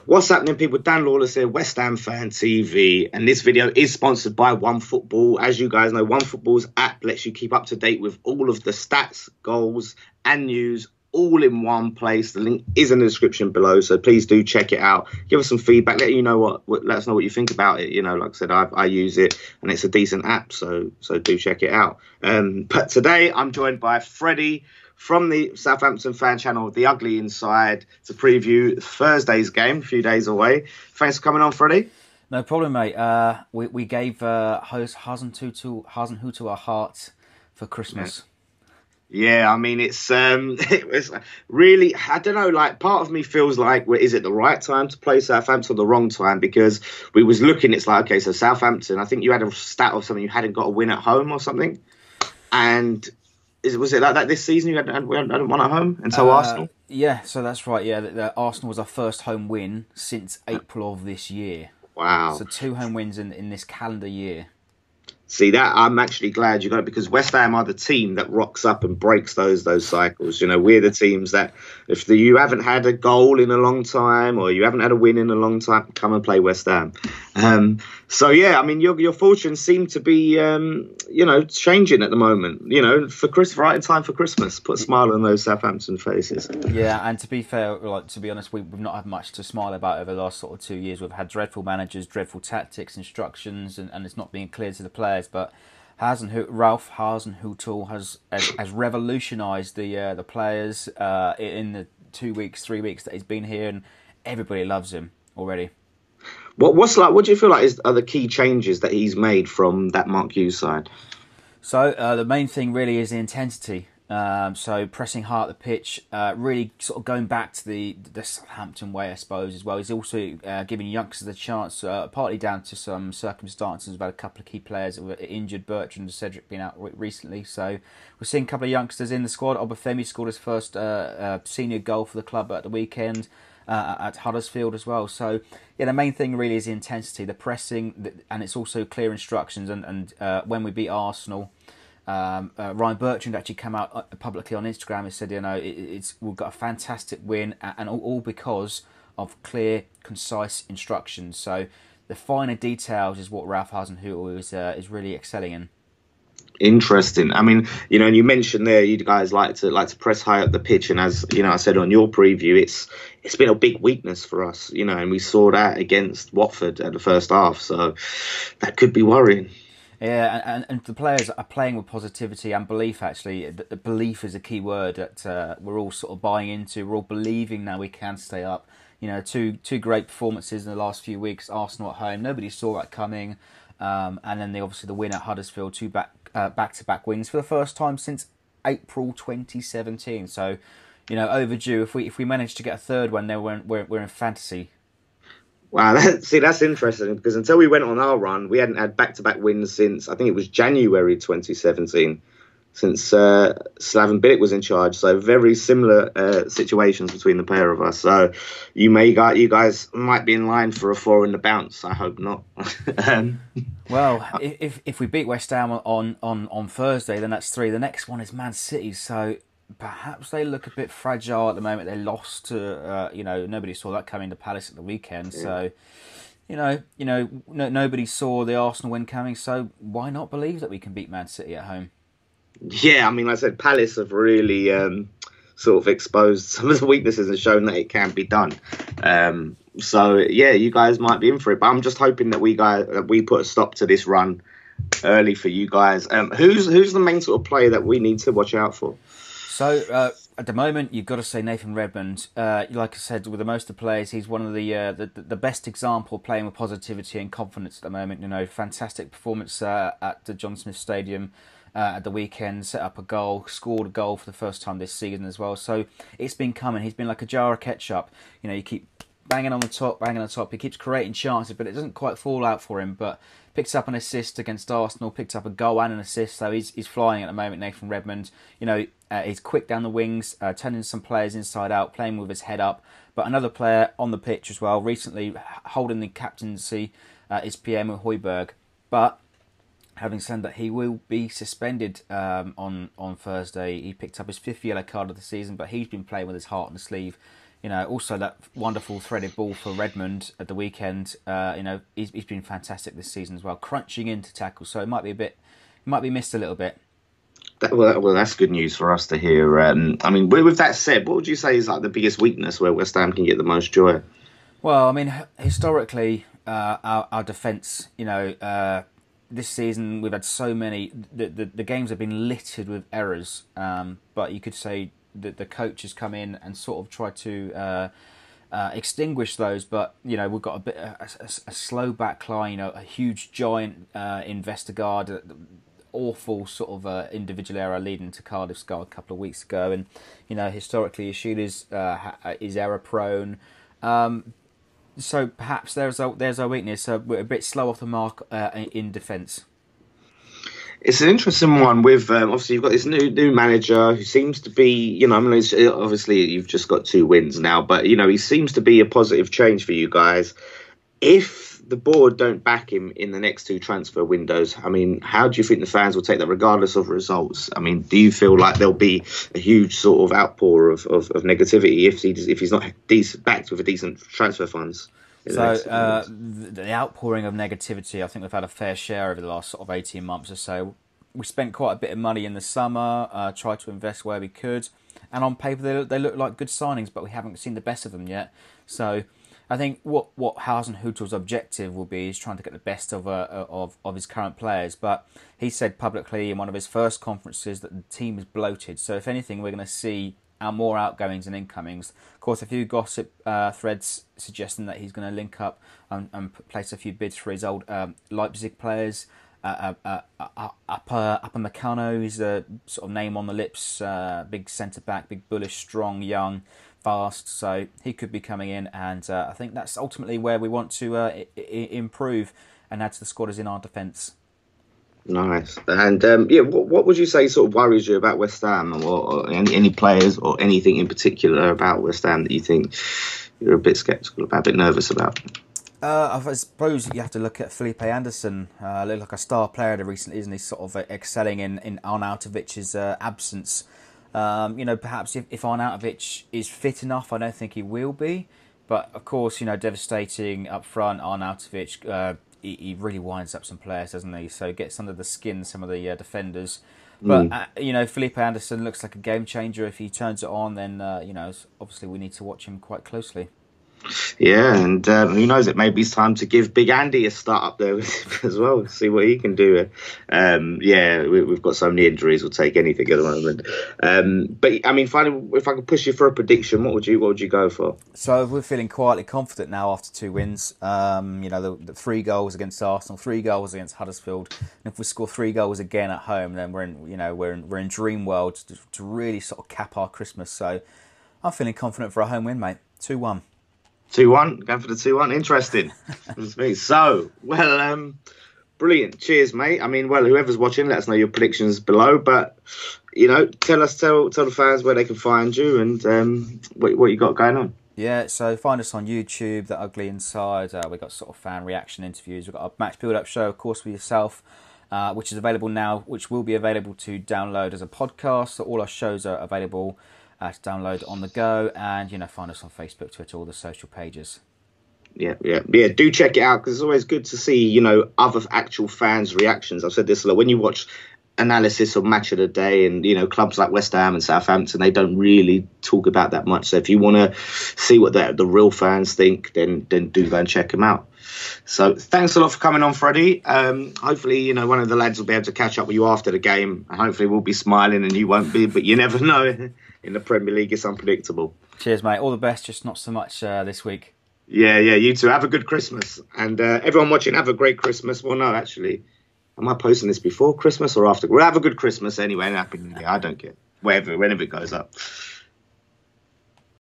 What's happening, people? Dan Lawless here, West Ham Fan TV, and this video is sponsored by OneFootball. As you guys know, OneFootball's app lets you keep up to date with all of the stats, goals, and news all in one place. The link is in the description below, so please do check it out. Give us some feedback. Let us know what you think about it. You know, like I said, I use it, and it's a decent app, so do check it out. But today I'm joined by Freddie from the Southampton fan channel, The Ugly Inside, to preview Thursday's game, a few days away. Thanks for coming on, Freddie. No problem, mate. We gave Hasenhuttl our hearts for Christmas. Yeah, I mean, it was really, I don't know, like, part of me feels like, well, is it the right time to play Southampton or the wrong time? Because we was looking, it's like, okay, so Southampton, I think you had a stat of something, you hadn't got a win at home or something. And was it like that this season? You hadn't won at home until Arsenal? Yeah, so that's right. Yeah, Arsenal was our first home win since April of this year. Wow. So 2 home wins in this calendar year. See, that I'm actually glad you got it, because West Ham are the team that rocks up and breaks those cycles. You know, we're the teams that if you haven't had a goal in a long time or you haven't had a win in a long time, come and play West Ham. So yeah, I mean, your fortunes seem to be changing at the moment. You know, right in time for Christmas. Put a smile on those Southampton faces. Yeah, and to be fair, to be honest, we've not had much to smile about over the last sort of 2 years. We've had dreadful managers, dreadful tactics, instructions, and it's not being clear to the players. But Ralph Hasenhuttl has revolutionised the players in the 3 weeks that he's been here, and everybody loves him already. What do you feel like are the key changes that he's made from that Mark Hughes side? So the main thing really is the intensity. So pressing hard at the pitch, really sort of going back to the Southampton way, I suppose, as well. He's also giving youngsters a chance, partly down to some circumstances. We've had a couple of key players that were injured, Bertrand and Cedric being out recently. So we're seeing a couple of youngsters in the squad. Obafemi scored his first senior goal for the club at the weekend. At Huddersfield as well. So yeah, the main thing really is the intensity, the pressing, and it's also clear instructions. And when we beat Arsenal, Ryan Bertrand actually came out publicly on Instagram and said, we've got a fantastic win, and all because of clear, concise instructions. So the finer details is what Ralph Hasenhuttl is really excelling in. Interesting. I mean, and you mentioned there, you guys like to press high up the pitch, and as I said on your preview, it's been a big weakness for us, and we saw that against Watford at the first half, so that could be worrying. Yeah, and the players are playing with positivity and belief. Actually, the belief is a key word that we're all sort of buying into. We're all believing now we can stay up. Two great performances in the last few weeks. Arsenal at home, nobody saw that coming. And then obviously the win at Huddersfield, 2 back-to-back wins for the first time since April 2017. So, overdue. If we manage to get a third one, then we're in fantasy. Wow, that's interesting, because until we went on our run, we hadn't had back-to-back wins since, I think it was January 2017, since Slaven Bilic was in charge. So very similar situations between the pair of us. So you guys might be in line for a 4 in the bounce. I hope not. Well, if we beat West Ham on Thursday, then that's 3. The next one is Man City. So perhaps they look a bit fragile at the moment. They lost to nobody saw that coming to Palace at the weekend. So nobody saw the Arsenal win coming. So why not believe that we can beat Man City at home? Yeah, I mean, like I said, Palace have really sort of exposed some of the weaknesses and shown that it can be done. So yeah, you guys might be in for it, but I'm just hoping that we put a stop to this run early for you guys. Who's the main sort of player that we need to watch out for? So at the moment, you've got to say Nathan Redmond. Like I said, with the most of the players, he's one of the best example of playing with positivity and confidence at the moment. Fantastic performance at the John Smith Stadium at the weekend. Set up a goal, scored a goal for the first time this season as well. So it's been coming. He's been like a jar of ketchup. You keep banging on the top. He keeps creating chances, but it doesn't quite fall out for him. But picked up an assist against Arsenal, picked up a goal and an assist, so he's flying at the moment, Nathan Redmond. He's quick down the wings, turning some players inside out, playing with his head up. But another player on the pitch as well, recently holding the captaincy, is Pierre Højbjerg. But having said that, he will be suspended on Thursday. He picked up his 5th yellow card of the season, but he's been playing with his heart on the sleeve. Also that wonderful threaded ball for Redmond at the weekend. He's been fantastic this season as well, crunching into tackles. So it might be missed a little bit. Well, that's good news for us to hear. With that said, what would you say is like the biggest weakness where West Ham can get the most joy? Well, historically, our defence, this season we've had so many. The games have been littered with errors, but you could say that the coach has come in and sort of tried to extinguish those. But we've got a slow back line, a huge giant in Vestergaard, awful sort of individual error leading to Cardiff's goal a couple of weeks ago, and historically Ishida's is error prone. So perhaps there's our weakness. We're a bit slow off the mark in defence. It's an interesting one with obviously you've got this new manager who seems to be, obviously you've just got 2 wins now, but he seems to be a positive change for you guys. If the board don't back him in the next 2 transfer windows, how do you think the fans will take that regardless of results? Do you feel like there'll be a huge sort of outpour of negativity if he's not backed with a decent transfer funds? So the outpouring of negativity, I think we've had a fair share over the last sort of 18 months or so. We spent quite a bit of money in the summer, tried to invest where we could, and on paper they look like good signings, but we haven't seen the best of them yet. So I think what Hasenhüttl's objective will be is trying to get the best of his current players. But he said publicly in one of his first conferences that the team is bloated. So if anything, we're going to see more outgoings and incomings. Of course, a few gossip threads suggesting that he's going to link up and place a few bids for his old Leipzig players. Upper Meccano is a sort of name on the lips. Big centre back, big bullish, strong, young, fast. So he could be coming in, and I think that's ultimately where we want to improve and add to the squad is in our defence. Nice. And what would you say sort of worries you about West Ham, or any players or anything in particular about West Ham that you think you're a bit sceptical about, a bit nervous about? I suppose you have to look at Felipe Anderson. Looked like a star player recently, isn't he? Sort of excelling in Arnautovic's absence. Perhaps if Arnautovic is fit enough, I don't think he will be. But of course, devastating up front. Arnautovic, he really winds up some players, doesn't he? So gets under the skin some of the defenders. But Felipe Anderson looks like a game changer. If he turns it on, then obviously we need to watch him quite closely. Yeah, and who knows, it maybe it's time to give Big Andy a start up there as well, see what he can do. We've got so many injuries, we'll take anything at the moment. But finally, if I could push you for a prediction, what would you go for? So we're feeling quietly confident now after 2 wins. The 3 goals against Arsenal, 3 goals against Huddersfield, and if we score 3 goals again at home, then we're in dream world to really sort of cap our Christmas. So I'm feeling confident for a home win, mate. 2-1. 2-1, going for the 2-1. Interesting. So, brilliant. Cheers, mate. Whoever's watching, let us know your predictions below. But tell the fans where they can find you and what you got going on. Yeah, so find us on YouTube, The Ugly Inside. We've got sort of fan reaction interviews. We've got a match build-up show, of course, with yourself, which is available now, which will be available to download as a podcast. So all our shows are available to download on the go, and find us on Facebook, Twitter, all the social pages. Yeah. Do check it out, because it's always good to see other actual fans' reactions. I've said this a lot. When you watch analysis of match of the day, and clubs like West Ham and Southampton, they don't really talk about that much. So if you want to see what the real fans think, then do go and check them out. So thanks a lot for coming on, Freddie. Hopefully, one of the lads will be able to catch up with you after the game, and hopefully we'll be smiling and you won't be, but you never know. In the Premier League, it's unpredictable. Cheers, mate. All the best, just not so much this week. Yeah, you too. Have a good Christmas. And everyone watching, have a great Christmas. Well, no, actually, am I posting this before Christmas or after? Well, have a good Christmas anyway, and Happy New Year. I don't care. Whenever it goes up.